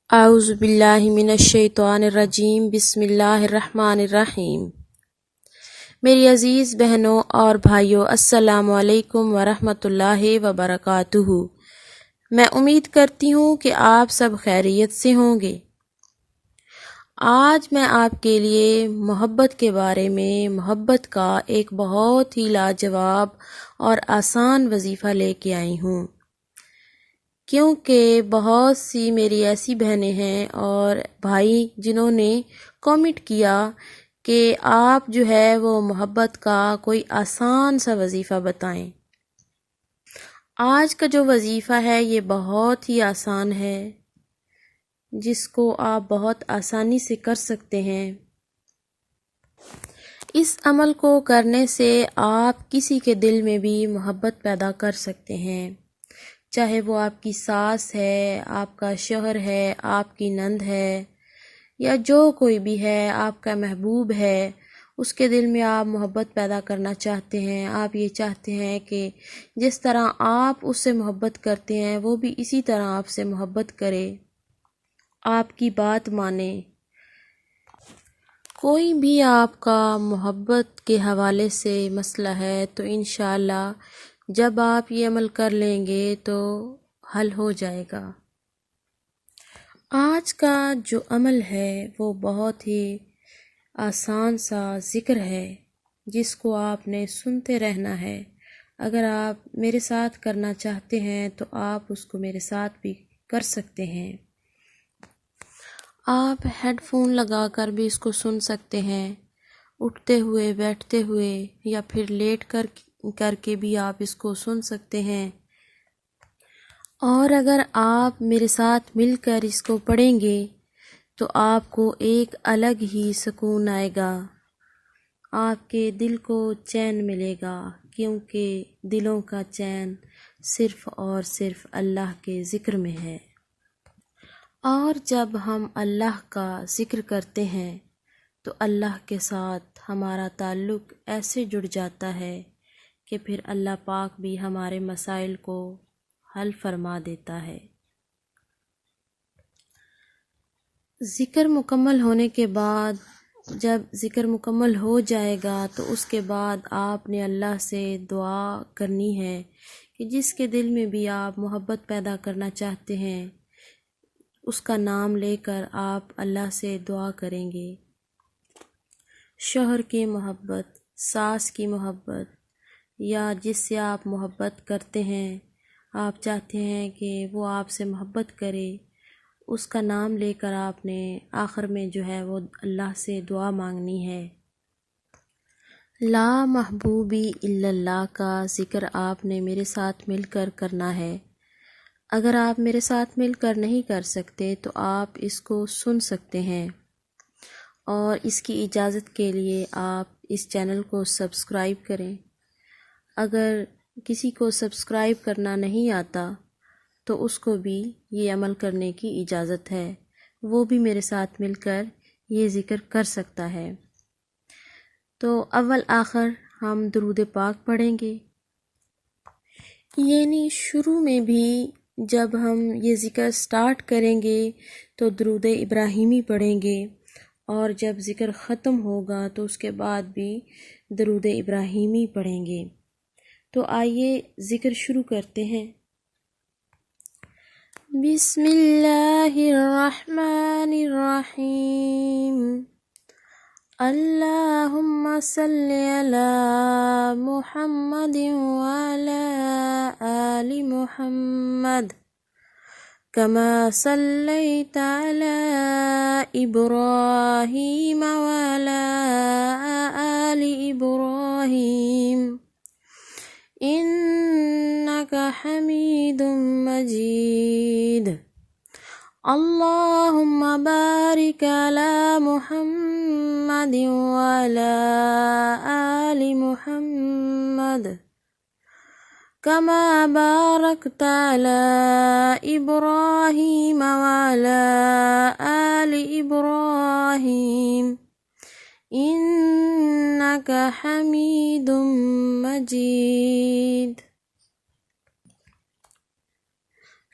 अऊज़ु बिल्लाहि मिनश्शैतानिर्रजीम बिस्मिल्लाहिर्रहमानिर्रहीम। मेरी अज़ीज़ बहनों और भाइयों, अस्सलामु अलैकुम वरहमतुल्लाहि वबरकातुहू। मैं उम्मीद करती हूँ कि आप सब खैरियत से होंगे। आज मैं आपके लिए मोहब्बत के बारे में, मोहब्बत का एक बहुत ही लाजवाब और आसान वजीफ़ा लेके आई हूँ, क्योंकि बहुत सी मेरी ऐसी बहनें हैं और भाई जिन्होंने कमेंट किया कि आप जो है वो मोहब्बत का कोई आसान सा वजीफ़ा बताएं। आज का जो वजीफ़ा है ये बहुत ही आसान है, जिसको आप बहुत आसानी से कर सकते हैं। इस अमल को करने से आप किसी के दिल में भी मोहब्बत पैदा कर सकते हैं, चाहे वो आपकी सास है, आपका शौहर है, आपकी नंद है, या जो कोई भी है, आपका महबूब है, उसके दिल में आप मोहब्बत पैदा करना चाहते हैं। आप ये चाहते हैं कि जिस तरह आप उससे मोहब्बत करते हैं वो भी इसी तरह आपसे मोहब्बत करे, आपकी बात माने। कोई भी आपका मोहब्बत के हवाले से मसला है तो इंशाअल्लाह जब आप ये अमल कर लेंगे तो हल हो जाएगा। आज का जो अमल है वो बहुत ही आसान सा ज़िक्र है, जिसको आपने सुनते रहना है। अगर आप मेरे साथ करना चाहते हैं तो आप उसको मेरे साथ भी कर सकते हैं। आप हेडफोन लगाकर भी इसको सुन सकते हैं, उठते हुए, बैठते हुए, या फिर लेट करके भी आप इसको सुन सकते हैं। और अगर आप मेरे साथ मिलकर इसको पढ़ेंगे तो आपको एक अलग ही सुकून आएगा, आपके दिल को चैन मिलेगा, क्योंकि दिलों का चैन सिर्फ़ और सिर्फ अल्लाह के ज़िक्र में है। और जब हम अल्लाह का ज़िक्र करते हैं तो अल्लाह के साथ हमारा ताल्लुक़ ऐसे जुड़ जाता है कि फिर अल्लाह पाक भी हमारे मसाइल को हल फरमा देता है। ज़िक्र मुकम्मल होने के बाद, जब ज़िक्र मुकम्मल हो जाएगा तो उसके बाद आपने अल्लाह से दुआ करनी है कि जिसके दिल में भी आप मोहब्बत पैदा करना चाहते हैं उसका नाम लेकर आप अल्लाह से दुआ करेंगे। शौहर की मोहब्बत, सास की मोहब्बत, या जिससे आप मोहब्बत करते हैं, आप चाहते हैं कि वो आपसे मोहब्बत करे, उसका नाम लेकर आपने आखिर में जो है वो अल्लाह से दुआ मांगनी है। ला महबूबी इल्लल्लाह का ज़िक्र आपने मेरे साथ मिलकर करना है। अगर आप मेरे साथ मिलकर नहीं कर सकते तो आप इसको सुन सकते हैं, और इसकी इजाज़त के लिए आप इस चैनल को सब्सक्राइब करें। अगर किसी को सब्सक्राइब करना नहीं आता तो उसको भी ये अमल करने की इजाज़त है, वो भी मेरे साथ मिलकर ये ज़िक्र कर सकता है। तो अव्वल आखिर हम दुरूद पाक पढ़ेंगे, यानी शुरू में भी जब हम ये ज़िक्र स्टार्ट करेंगे तो दुरूद इब्राहिमी पढ़ेंगे, और जब ज़िक्र ख़त्म होगा तो उसके बाद भी दुरूद इब्राहिमी पढ़ेंगे। तो आइए ज़िक्र शुरू करते हैं। बिस्मिल्लाहिर्रहमानिर्रहीम। अल्लाहुम्मा सल्लि अला मुहम्मदिन व अला आलि मुहम्मद कमा सल्लैता अला इब्राहीम व अला आलि इब्राहीम इन्नका हमीदुम मजीद। अल्लाहुम्मा बारिक अला मुहम्मदिन व अला आलि मुहम्मद कमा बारकता अला इब्राहीम व अला आलि इब्राहीम इन्नका हमीदुम मजीद।